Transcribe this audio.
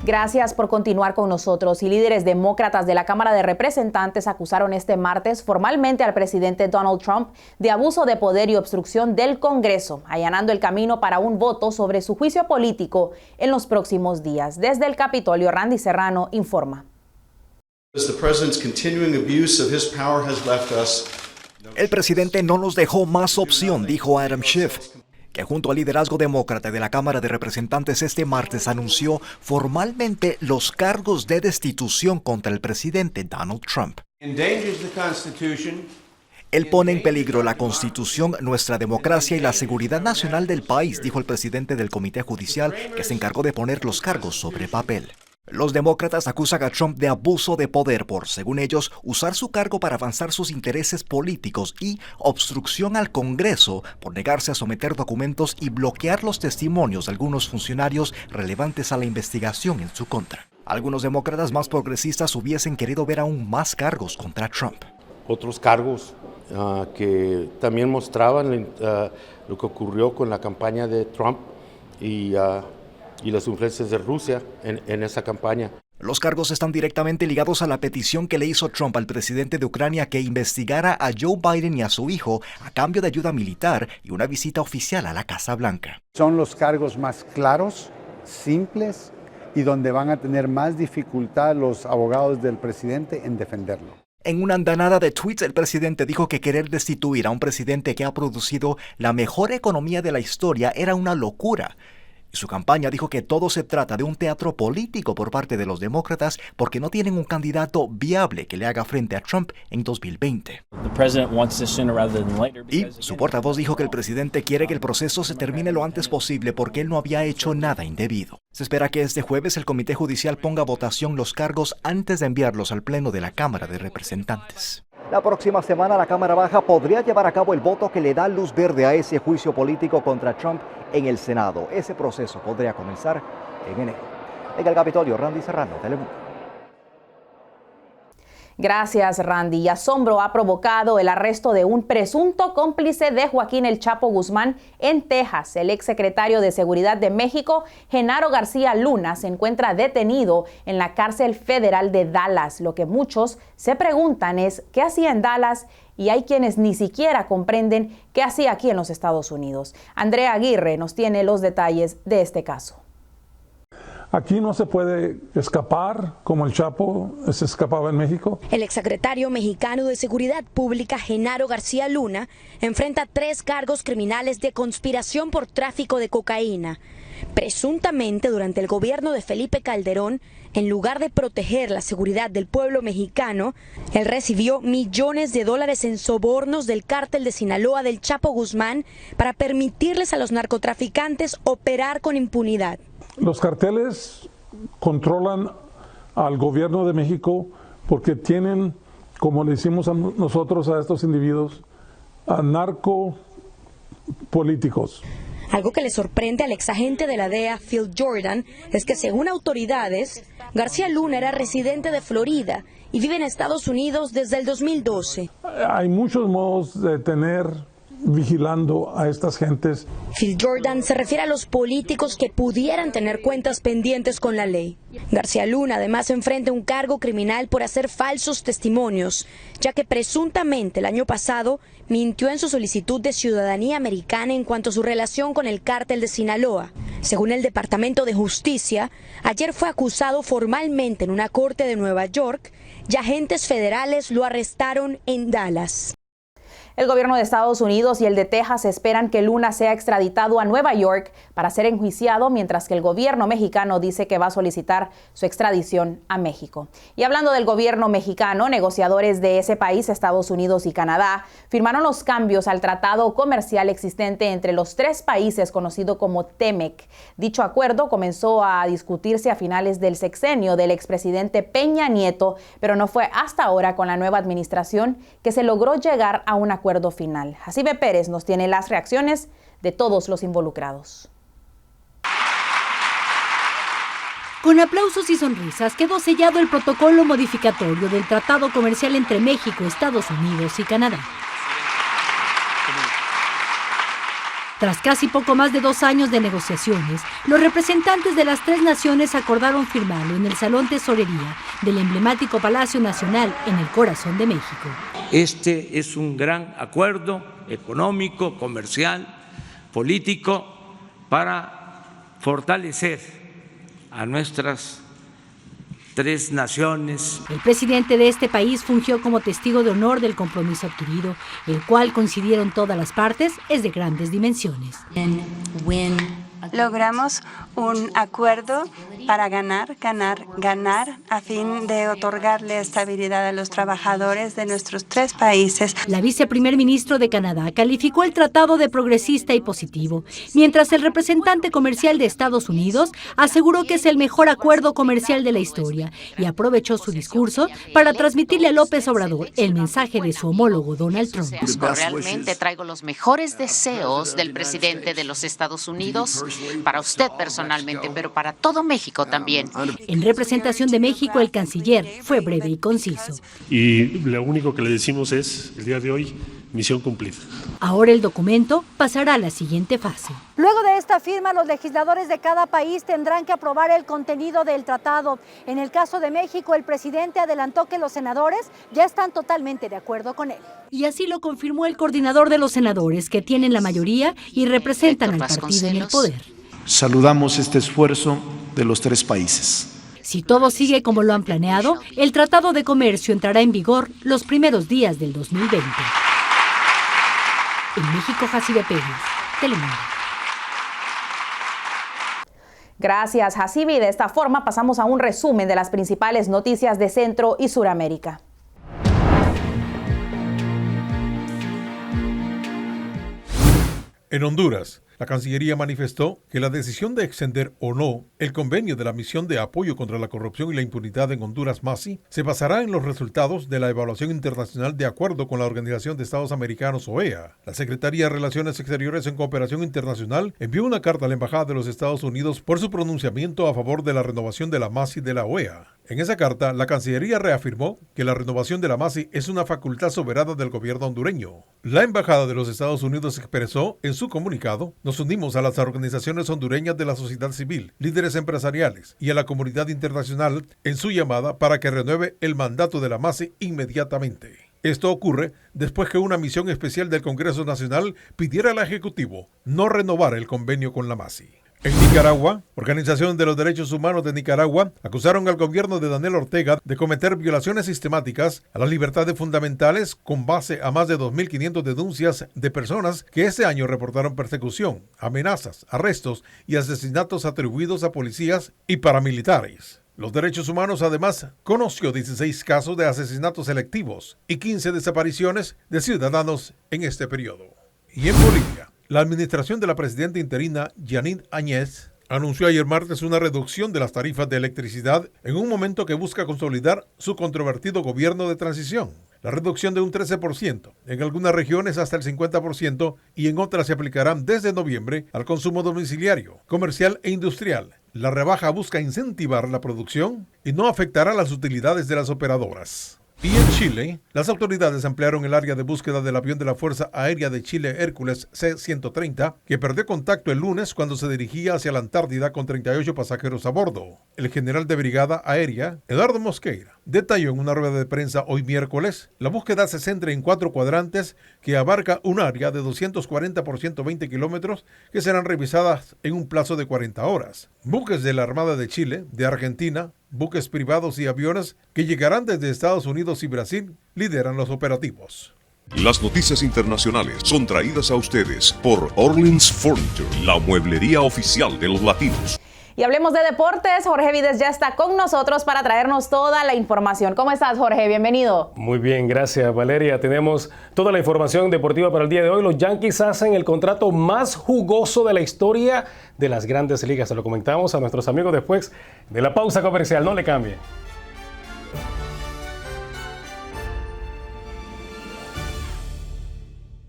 Gracias por continuar con nosotros. Y líderes demócratas de la Cámara de Representantes acusaron este martes formalmente al presidente Donald Trump de abuso de poder y obstrucción del Congreso, allanando el camino para un voto sobre su juicio político en los próximos días. Desde el Capitolio, Randy Serrano informa. El presidente no nos dejó más opción, dijo Adam Schiff, que junto al liderazgo demócrata de la Cámara de Representantes este martes anunció formalmente los cargos de destitución contra el presidente Donald Trump. Él pone en peligro la Constitución, nuestra democracia y la seguridad nacional del país, dijo el presidente del Comité Judicial, que se encargó de poner los cargos sobre papel. Los demócratas acusan a Trump de abuso de poder por, según ellos, usar su cargo para avanzar sus intereses políticos y obstrucción al Congreso por negarse a someter documentos y bloquear los testimonios de algunos funcionarios relevantes a la investigación en su contra. Algunos demócratas más progresistas hubiesen querido ver aún más cargos contra Trump. Otros cargos que también mostraban lo que ocurrió con la campaña de Trump y las influencias de Rusia en esa campaña. Los cargos están directamente ligados a la petición que le hizo Trump al presidente de Ucrania que investigara a Joe Biden y a su hijo a cambio de ayuda militar y una visita oficial a la Casa Blanca. Son los cargos más claros, simples y donde van a tener más dificultad los abogados del presidente en defenderlo. En una andanada de tweets, el presidente dijo que querer destituir a un presidente que ha producido la mejor economía de la historia era una locura. Y su campaña dijo que todo se trata de un teatro político por parte de los demócratas porque no tienen un candidato viable que le haga frente a Trump en 2020. Y su portavoz dijo que el presidente quiere que el proceso se termine lo antes posible porque él no había hecho nada indebido. Se espera que este jueves el Comité Judicial ponga a votación los cargos antes de enviarlos al Pleno de la Cámara de Representantes. La próxima semana la Cámara Baja podría llevar a cabo el voto que le da luz verde a ese juicio político contra Trump en el Senado. Ese proceso podría comenzar en enero. En el Capitolio, Randy Serrano, Telemundo. Gracias, Randy. Y asombro ha provocado el arresto de un presunto cómplice de Joaquín El Chapo Guzmán en Texas. El exsecretario de Seguridad de México, Genaro García Luna, se encuentra detenido en la cárcel federal de Dallas. Lo que muchos se preguntan es qué hacía en Dallas y hay quienes ni siquiera comprenden qué hacía aquí en los Estados Unidos. Andrea Aguirre nos tiene los detalles de este caso. Aquí no se puede escapar como el Chapo se escapaba en México. El exsecretario mexicano de Seguridad Pública, Genaro García Luna, enfrenta 3 cargos criminales de conspiración por tráfico de cocaína. Presuntamente, durante el gobierno de Felipe Calderón, en lugar de proteger la seguridad del pueblo mexicano, él recibió millones de dólares en sobornos del cártel de Sinaloa del Chapo Guzmán para permitirles a los narcotraficantes operar con impunidad. Los carteles controlan al gobierno de México porque tienen, como le hicimos a nosotros a estos individuos, a narcopolíticos. Algo que le sorprende al exagente de la DEA, Phil Jordan, es que según autoridades, García Luna era residente de Florida y vive en Estados Unidos desde el 2012. Hay muchos modos de tener vigilando a estas gentes. Phil Jordan se refiere a los políticos que pudieran tener cuentas pendientes con la ley. García Luna además enfrenta un cargo criminal por hacer falsos testimonios, ya que presuntamente el año pasado mintió en su solicitud de ciudadanía americana en cuanto a su relación con el cártel de Sinaloa. Según el Departamento de Justicia, ayer fue acusado formalmente en una corte de Nueva York y agentes federales lo arrestaron en Dallas. El gobierno de Estados Unidos y el de Texas esperan que Luna sea extraditado a Nueva York para ser enjuiciado, mientras que el gobierno mexicano dice que va a solicitar su extradición a México. Y hablando del gobierno mexicano, negociadores de ese país, Estados Unidos y Canadá, firmaron los cambios al tratado comercial existente entre los 3 países conocido como TEMEC. Dicho acuerdo comenzó a discutirse a finales del sexenio del expresidente Peña Nieto, pero no fue hasta ahora con la nueva administración que se logró llegar a un acuerdo final. Jacibe Pérez nos tiene las reacciones de todos los involucrados. Con aplausos y sonrisas quedó sellado el protocolo modificatorio del Tratado Comercial entre México, Estados Unidos y Canadá. Tras casi poco más de 2 años de negociaciones, los representantes de las 3 naciones acordaron firmarlo en el Salón Tesorería del emblemático Palacio Nacional en el corazón de México. Este es un gran acuerdo económico, comercial, político para fortalecer a nuestras 3 naciones. El presidente de este país fungió como testigo de honor del compromiso adquirido, el cual, coincidieron todas las partes, es de grandes dimensiones. Logramos un acuerdo para ganar a fin de otorgarle estabilidad a los trabajadores de nuestros 3 países. La viceprimer ministro de Canadá calificó el tratado de progresista y positivo, mientras el representante comercial de Estados Unidos aseguró que es el mejor acuerdo comercial de la historia y aprovechó su discurso para transmitirle a López Obrador el mensaje de su homólogo Donald Trump. Realmente traigo los mejores deseos del presidente de los Estados Unidos para usted personalmente, pero para todo México también. En representación de México, el canciller fue breve y conciso. Y lo único que le decimos es, el día de hoy, misión cumplida. Ahora el documento pasará a la siguiente fase. Luego de esta firma, los legisladores de cada país tendrán que aprobar el contenido del tratado. En el caso de México, el presidente adelantó que los senadores ya están totalmente de acuerdo con él. Y así lo confirmó el coordinador de los senadores, que tienen la mayoría y representan al partido en el poder. Saludamos este esfuerzo de los 3 países. Si todo sigue como lo han planeado, el Tratado de Comercio entrará en vigor los primeros días del 2020. En México, Jacibe Pérez, Telemundo. Gracias, Jacibe. De esta forma pasamos a un resumen de las principales noticias de Centro y Suramérica. En Honduras, la Cancillería manifestó que la decisión de extender o no el convenio de la Misión de Apoyo contra la Corrupción y la Impunidad en Honduras, MASI, se basará en los resultados de la evaluación internacional de acuerdo con la Organización de Estados Americanos, OEA. La Secretaría de Relaciones Exteriores en Cooperación Internacional envió una carta a la Embajada de los Estados Unidos por su pronunciamiento a favor de la renovación de la MASI de la OEA. En esa carta, la Cancillería reafirmó que la renovación de la MASI es una facultad soberana del gobierno hondureño. La Embajada de los Estados Unidos expresó en su comunicado: nos unimos a las organizaciones hondureñas de la sociedad civil, líderes empresariales y a la comunidad internacional en su llamada para que renueve el mandato de la MASI inmediatamente. Esto ocurre después que una misión especial del Congreso Nacional pidiera al Ejecutivo no renovar el convenio con la MASI. En Nicaragua, organizaciones de los derechos humanos de Nicaragua acusaron al gobierno de Daniel Ortega de cometer violaciones sistemáticas a las libertades fundamentales con base a más de 2.500 denuncias de personas que este año reportaron persecución, amenazas, arrestos y asesinatos atribuidos a policías y paramilitares. Los derechos humanos además conoció 16 casos de asesinatos selectivos y 15 desapariciones de ciudadanos en este periodo. Y en Bolivia, la administración de la presidenta interina Yanine Áñez anunció ayer martes una reducción de las tarifas de electricidad en un momento que busca consolidar su controvertido gobierno de transición. La reducción de un 13%, en algunas regiones hasta el 50% y en otras se aplicarán desde noviembre al consumo domiciliario, comercial e industrial. La rebaja busca incentivar la producción y no afectará las utilidades de las operadoras. Y en Chile, las autoridades ampliaron el área de búsqueda del avión de la Fuerza Aérea de Chile Hércules C-130, que perdió contacto el lunes cuando se dirigía hacia la Antártida con 38 pasajeros a bordo. El general de Brigada Aérea, Eduardo Mosqueira, detalló en una rueda de prensa hoy miércoles: la búsqueda se centra en 4 cuadrantes que abarca un área de 240 por 120 kilómetros que serán revisadas en un plazo de 40 horas. Buques de la Armada de Chile, de Argentina, buques privados y aviones que llegarán desde Estados Unidos y Brasil lideran los operativos. Las noticias internacionales son traídas a ustedes por Orleans Furniture, la mueblería oficial de los latinos. Y hablemos de deportes. Jorge Vides ya está con nosotros para traernos toda la información. ¿Cómo estás, Jorge? Bienvenido. Muy bien, gracias, Valeria. Tenemos toda la información deportiva para el día de hoy. Los Yankees hacen el contrato más jugoso de la historia de las Grandes Ligas. Se lo comentamos a nuestros amigos después de la pausa comercial. No le cambien.